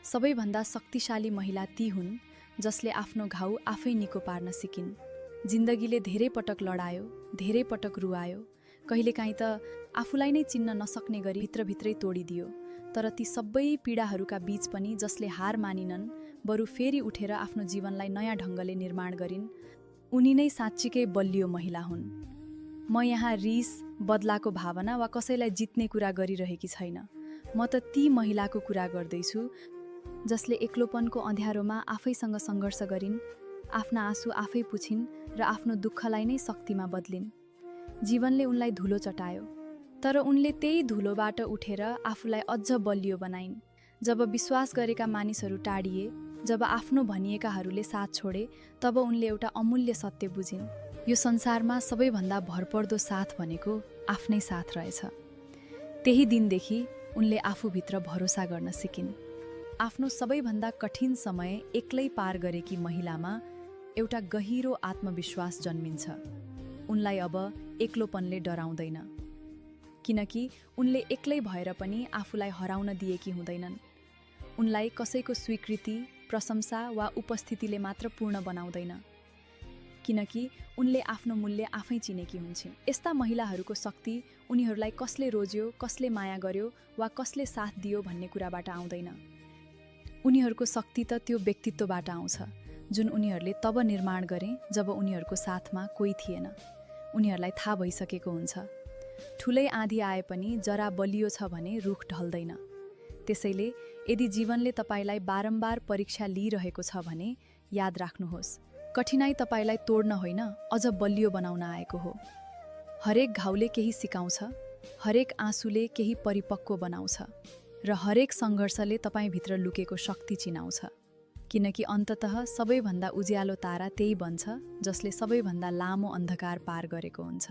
सबैभन्दा शक्तिशाली महिला ती हुन् जसले आफ्नो घाउ आफै निको पार्न सिकिन्। जिन्दगीले धेरै पटक लडायो, धेरै पटक रुवायो, कहिलेकाहीँ त आफूलाई नै चिन्न नसक्ने गरी भित्रभित्रै तोडिदियो। तर ती सबै पीडाहरूका बीच पनि जसले हार मानिनन्, बरु फेरि उठेर आफ्नो जीवनलाई नयाँ ढङ्गले निर्माण गरिन्, उनी नै साँच्चीकै बलियो महिला हुन्। म यहाँ रिस, बदलाको भावना वा कसैलाई जित्ने कुरा गरिरहेकी छैन। म त ती महिलाको कुरा गर्दैछु जसले एक्लोपनको अँध्यारोमा आफैसँग सङ्घर्ष गरिन्, आफ्ना आँसु आफै पुछिन् र आफ्नो दुःखलाई नै शक्तिमा बदलिन्। जीवनले उनलाई धुलो चटायो, तर उनले त्यही धुलोबाट उठेर आफूलाई अझ बलियो बनाइन्। जब विश्वास गरेका मानिसहरू टाढिए, जब आफ्नो भनिएकाहरूले साथ छोडे, तब उनले एउटा अमूल्य सत्य बुझिन्। यो संसारमा सबैभन्दा भरपर्दो साथ भनेको आफ्नै साथ रहेछ। त्यही दिनदेखि उनले आफूभित्र भरोसा गर्न सिकिन्। आफ्नो सबैभन्दा कठिन समय एक्लै पार गरेकी महिलामा एउटा गहिरो आत्मविश्वास जन्मिन्छ। उनलाई अब एक्लोपनले डराउँदैन, किनकि उनले एक्लै भएर पनि आफूलाई हराउन दिएकी हुँदैनन्। उनलाई कसैको स्वीकृति, प्रशंसा वा उपस्थितिले मात्र पूर्ण बनाउँदैन, किनकि उनले आफ्नो मूल्य आफै चिनेकी हुन्छन्। यस्ता महिलाहरूको शक्ति उनीहरूलाई कसले रोज्यो, कसले माया गर्यो वा कसले साथ दियो भन्ने कुराबाट आउँदैन। उनीहरूको शक्ति त त्यो व्यक्तित्वबाट आउँछ जुन उनीहरूले तब निर्माण गरे जब उनीहरूको साथमा कोही थिएन। उनीहरूलाई थाहा भइसकेको हुन्छ, ठुलै आँधी आए पनि जरा बलियो छ भने रुख ढल्दैन। त्यसैले यदि जीवनले तपाईलाई बारम्बार परीक्षा लिइरहेको छ भने याद राख्नुहोस्, कठिनाइ तपाईलाई तोड्न होइन, अझ बलियो बनाउन आएको हो। हरेक घाउले केही सिकाउँछ, हरेक आँसुले केही परिपक्व बनाउँछ र हरेक सङ्घर्षले तपाईभित्र लुकेको शक्ति चिनाउँछ। किनकि अन्ततः सबैभन्दा उज्यालो तारा त्यही बन्छ जसले सबैभन्दा लामो अन्धकार पार गरेको हुन्छ।